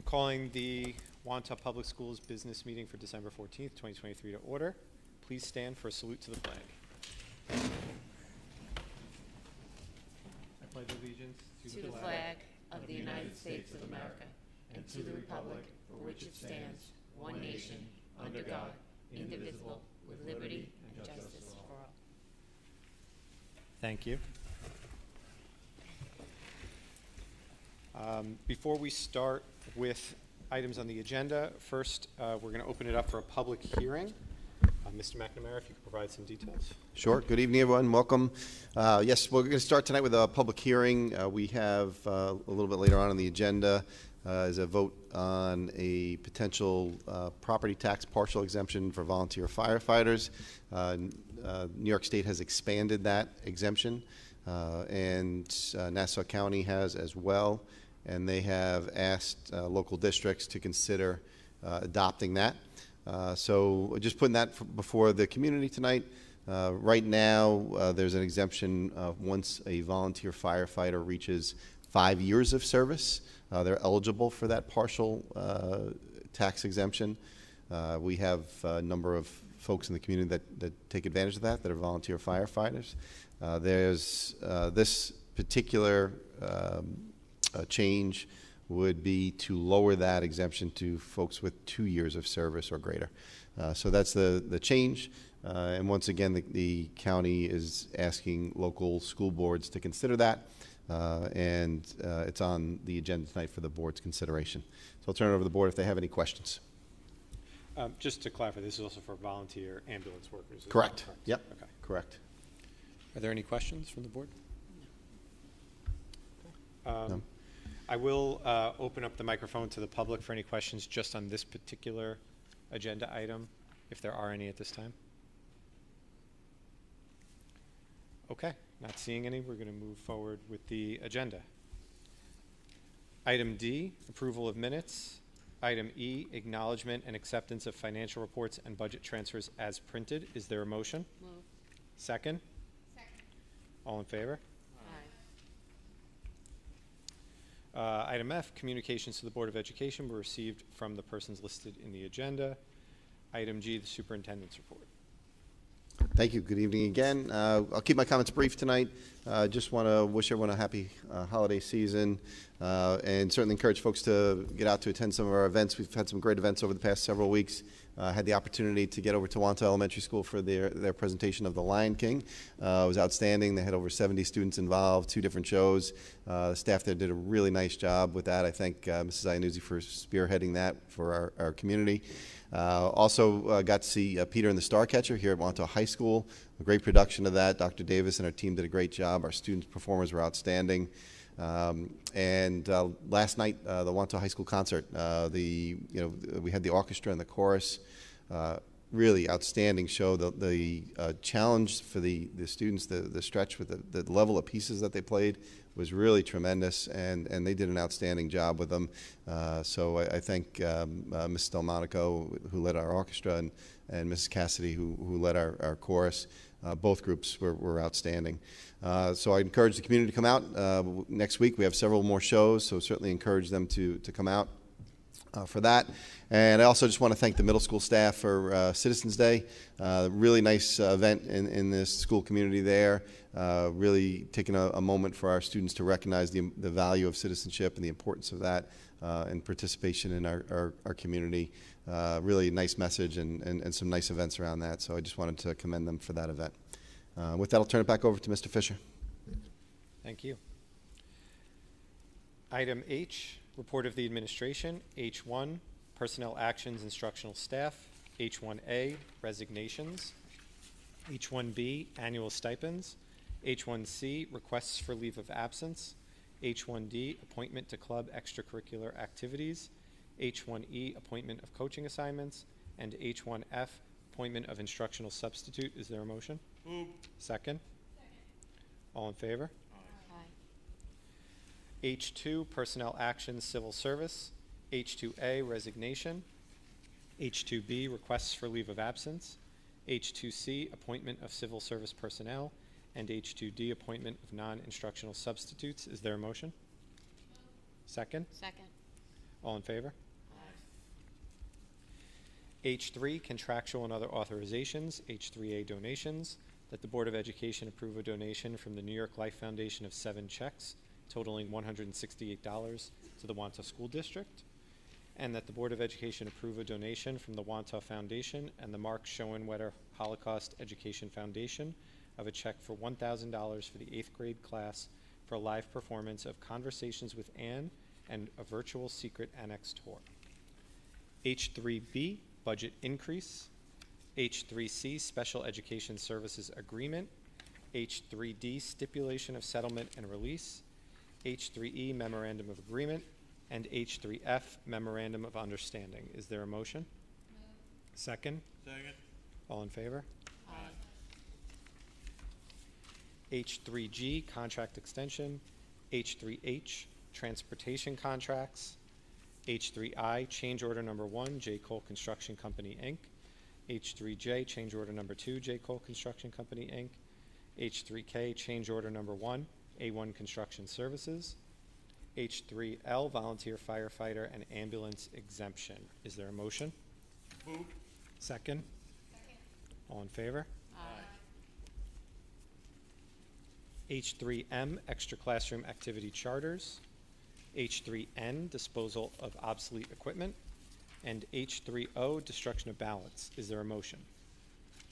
calling the Wantagh Public Schools business meeting for December 14th, 2023 to order. Please stand for a salute to the flag. I pledge allegiance to the flag of the United States of America and to the republic for which it stands, one nation, under God, indivisible, with liberty and justice for all. Thank you. Before we start with items on the agenda, first we're going to open it up for a public hearing. Mr. McNamara, if you could provide some details. Sure. Good evening, everyone. Welcome. Yes, we're going to start tonight with a public hearing. We have a little bit later on the agenda is a vote on a potential property tax partial exemption for volunteer firefighters. New York State has expanded that exemption, and Nassau County has as well. And they have asked local districts to consider adopting that. So just putting that before the community tonight. Right now, there's an exemption once a volunteer firefighter reaches 5 years of service. They're eligible for that partial tax exemption. We have a number of folks in the community that take advantage of that are volunteer firefighters. There's this particular change would be to lower that exemption to folks with 2 years of service or greater. So that's the change. And once again, the county is asking local school boards to consider that. And it's on the agenda tonight for the board's consideration. So I'll turn it over to the board if they have any questions. Just to clarify, this is also for volunteer ambulance workers. Correct. Yep. Okay. Correct. Are there any questions from the board? No. I will open up the microphone to the public for any questions just on this particular agenda item, if there are any at this time. Okay, not seeing any, we're going to move forward with the agenda. Item D, approval of minutes. Item E, acknowledgement and acceptance of financial reports and budget transfers as printed. Is there a motion? Move. Second? Second. All in favor? Aye. Item F, communications to the Board of Education were received from the persons listed in the agenda. Item G, the superintendent's report. Thank you. Good evening again. I'll keep my comments brief tonight. Just want to wish everyone a happy holiday season and certainly encourage folks to get out to attend some of our events. We've had some great events over the past several weeks. Had the opportunity to get over to Wantagh Elementary School for their presentation of The Lion King. It was outstanding. They had over 70 students involved, 2 different shows. The staff there did a really nice job with that. I thank Mrs. Iannuzzi for spearheading that for our community. Also got to see Peter and the Starcatcher here at Wantagh High School. A great production of that. Dr. Davis and our team did a great job. Our students' performers were outstanding. And last night, the Wantagh High School concert, we had the orchestra and the chorus. Really outstanding show. The challenge for the students, the stretch with the level of pieces that they played was really tremendous, and they did an outstanding job with them. So I thank Mrs. Delmonico, who led our orchestra, and Mrs. Cassidy, who led our chorus. Both groups were outstanding. So I encourage the community to come out. Next week we have several more shows, so certainly encourage them to come out for that. And I also just want to thank the middle school staff for Citizens Day. Really nice event in this school community there. Really taking a moment for our students to recognize the value of citizenship and the importance of that and participation in our community. Really nice message and some nice events around that. So I just wanted to commend them for that event. With that, I'll turn it back over to Mr. Fisher. Thank you. Item H, report of the administration. H1, personnel actions, instructional staff. H1A, resignations. H1B, annual stipends. H1C, requests for leave of absence. H1D, appointment to club extracurricular activities. H1E, appointment of coaching assignments. And H1F, appointment of instructional substitute. Is there a motion? Move. Second? All in favor? Aye. H2, personnel actions, civil service. H2A, resignation. H2B, requests for leave of absence. H2C, appointment of civil service personnel. And H2D, appointment of non-instructional substitutes. Is there a motion? Second? Second. All in favor? H3, contractual and other authorizations. H3A, donations. That the Board of Education approve a donation from the New York Life Foundation of 7 checks totaling $168 to the Wantagh School District. And that the Board of Education approve a donation from the Wantagh Foundation and the Mark Schoenwetter Holocaust Education Foundation of a check for $1,000 for the 8th grade class for a live performance of Conversations with Anne and a virtual secret annex tour. H3B, budget increase. H3C, special education services agreement. H3D, stipulation of settlement and release. H3E, memorandum of agreement. And H3F, memorandum of understanding. Is there a motion? Second? Second. All in favor? Aye. H3G, contract extension. H3H, transportation contracts. H3I, change order number 1, J. Cole Construction Company, Inc. H3J, change order number 2, J. Cole Construction Company, Inc. H3K, change order number 1, A1 Construction Services. H3L, volunteer firefighter and ambulance exemption. Is there a motion? Move. Second? All in favor? H3M, extra classroom activity charters. H3N, disposal of obsolete equipment. And H3O, destruction of ballots. Is there a motion?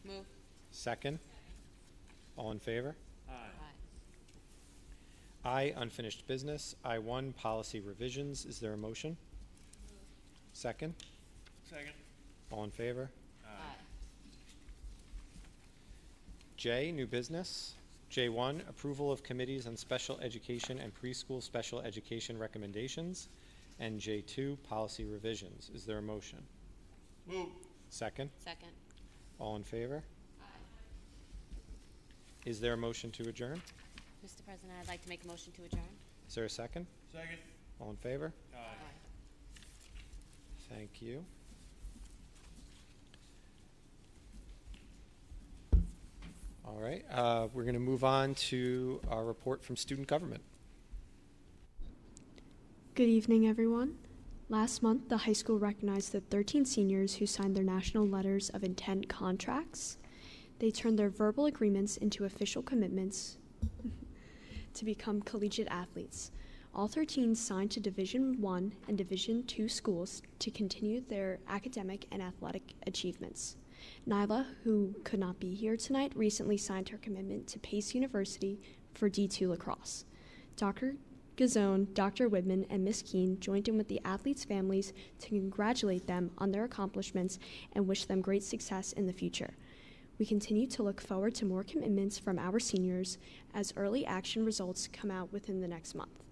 Move. Second? All in favor? Aye. I, unfinished business. I1, policy revisions. Is there a motion? Second? Second. All in favor? Aye. J, new business. J1, approval of committees on special education and preschool special education recommendations. And J2, policy revisions. Is there a motion? Move. Second? Second. All in favor? Aye. Is there a motion to adjourn? Mr. President, I'd like to make a motion to adjourn. Is there a second? Second. All in favor? Aye. Thank you. All right, we're going to move on to our report from student government. Good evening, everyone. Last month, the high school recognized the 13 seniors who signed their national letters of intent contracts. They turned their verbal agreements into official commitments to become collegiate athletes. All 13 signed to Division I and Division II schools to continue their academic and athletic achievements. Nyla, who could not be here tonight, recently signed her commitment to Pace University for D2 lacrosse. Dr. Gazone, Dr. Widman, and Ms. Keene joined in with the athletes' families to congratulate them on their accomplishments and wish them great success in the future. We continue to look forward to more commitments from our seniors as early action results come out within the next month.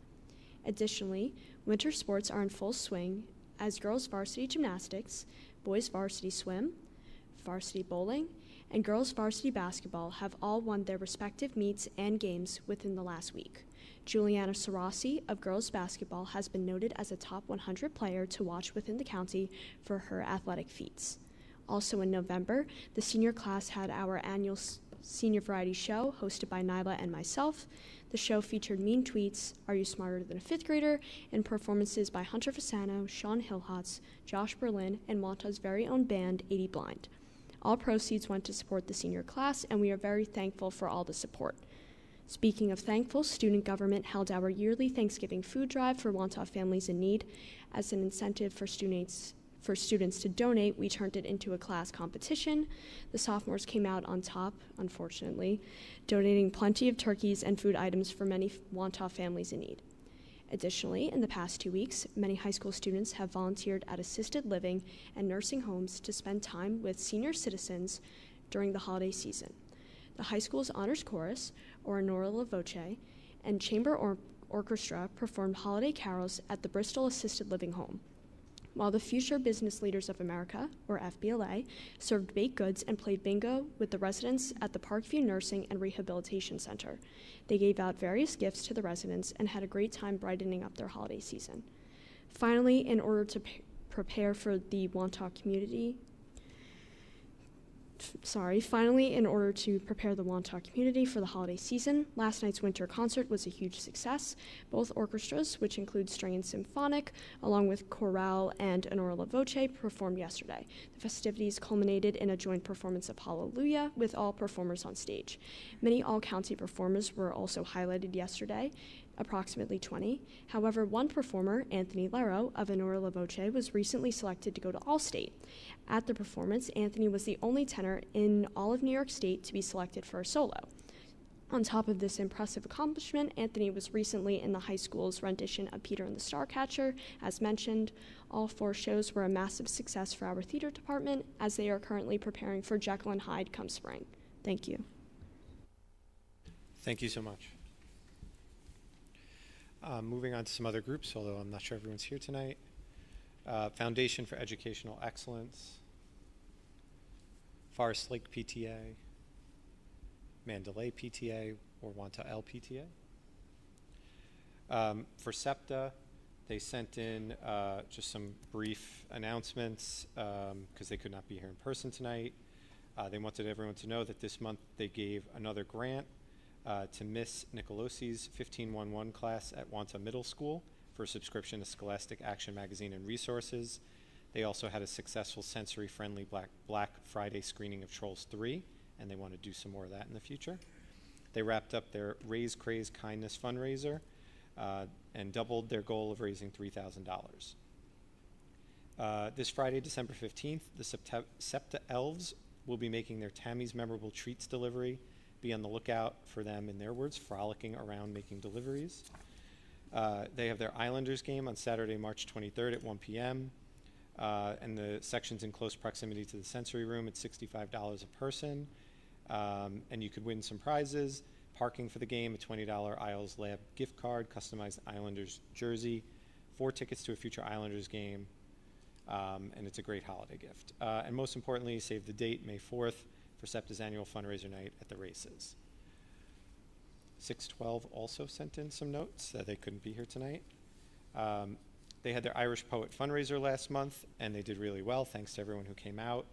Additionally, winter sports are in full swing as girls varsity gymnastics, boys varsity swim, varsity bowling, and girls varsity basketball have all won their respective meets and games within the last week. Juliana Sarasi of girls basketball has been noted as a top 100 player to watch within the county for her athletic feats. Also in November, the senior class had our annual senior variety show hosted by Nyla and myself. The show featured Mean Tweets, Are You Smarter Than a Fifth Grader, and performances by Hunter Fasano, Sean Hillhotz, Josh Berlin, and Wantagh's very own band, 80 Blind. All proceeds went to support the senior class, and we are very thankful for all the support. Speaking of thankful, student government held our yearly Thanksgiving food drive for Wantagh families in need. As an incentive for students to donate, we turned it into a class competition. The sophomores came out on top, unfortunately, donating plenty of turkeys and food items for many Wantagh families in need. Additionally, in the past 2 weeks, many high school students have volunteered at assisted living and nursing homes to spend time with senior citizens during the holiday season. The high school's honors chorus, Oronora La Voce, and chamber orchestra performed holiday carols at the Bristol Assisted Living Home, while the Future Business Leaders of America, or FBLA, served baked goods and played bingo with the residents at the Parkview Nursing and Rehabilitation Center. They gave out various gifts to the residents and had a great time brightening up their holiday season. Finally, in order to prepare for the Wantagh community Finally, in order to prepare the Wantagh community for the holiday season, last night's winter concert was a huge success. Both orchestras, which include string and symphonic, along with chorale and Honora La Voce, performed yesterday. The festivities culminated in a joint performance of Hallelujah with all performers on stage. Many all-county performers were also highlighted yesterday, approximately 20. However, one performer, Anthony Lero of Honora La Voce, was recently selected to go to All-State. At the performance, Anthony was the only tenor in all of New York State to be selected for a solo. On top of this impressive accomplishment, Anthony was recently in the high school's rendition of Peter and the Starcatcher. As mentioned, all 4 shows were a massive success for our theater department, as they are currently preparing for Jekyll and Hyde come spring. Thank you. Thank you so much. Moving on to some other groups, although I'm not sure everyone's here tonight. Foundation for Educational Excellence, Forest Lake PTA, Mandalay PTA, or Wantagh L PTA. For SEPTA, they sent in just some brief announcements because they could not be here in person tonight. They wanted everyone to know that this month they gave another grant to Miss Nicolosi's 1511 class at Wantagh Middle School for a subscription to Scholastic Action Magazine and Resources. They also had a successful sensory-friendly Black Friday screening of Trolls 3, and they want to do some more of that in the future. They wrapped up their Raise Craze Kindness fundraiser and doubled their goal of raising $3,000. This Friday, December 15th, the SEPTA Elves will be making their Tammy's Memorable Treats delivery. Be on the lookout for them, in their words, frolicking around making deliveries. They have their Islanders game on Saturday, March 23rd at 1 p.m. And the section's in close proximity to the sensory room. It's $65 a person. And you could win some prizes, parking for the game, a $20 Isles Lab gift card, customized Islanders jersey, 4 tickets to a future Islanders game, and it's a great holiday gift. And most importantly, save the date, May 4th, for SEPTA's annual fundraiser night at the races. 612 also sent in some notes that they couldn't be here tonight. They had their Irish Poet fundraiser last month, and they did really well, thanks to everyone who came out.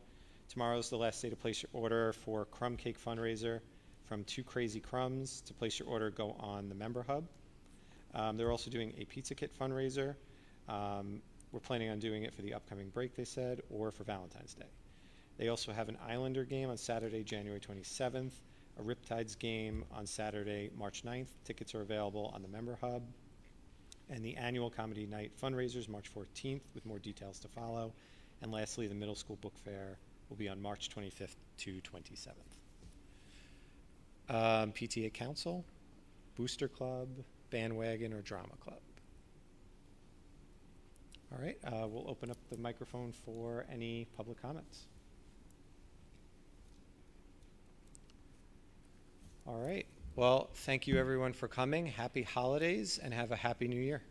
Tomorrow's the last day to place your order for Crumb Cake fundraiser from 2 Crazy Crumbs. To place your order, go on the member hub. They're also doing a pizza kit fundraiser. We're planning on doing it for the upcoming break, they said, or for Valentine's Day. They also have an Islander game on Saturday, January 27th, a Riptides game on Saturday, March 9th. Tickets are available on the member hub. And the annual comedy night fundraisers, March 14th, with more details to follow. And lastly, the middle school book fair will be on March 25th to 27th. PTA Council, Booster Club, Bandwagon, or Drama Club. All right, we'll open up the microphone for any public comments. All right. Well, thank you everyone for coming. Happy holidays and have a happy new year.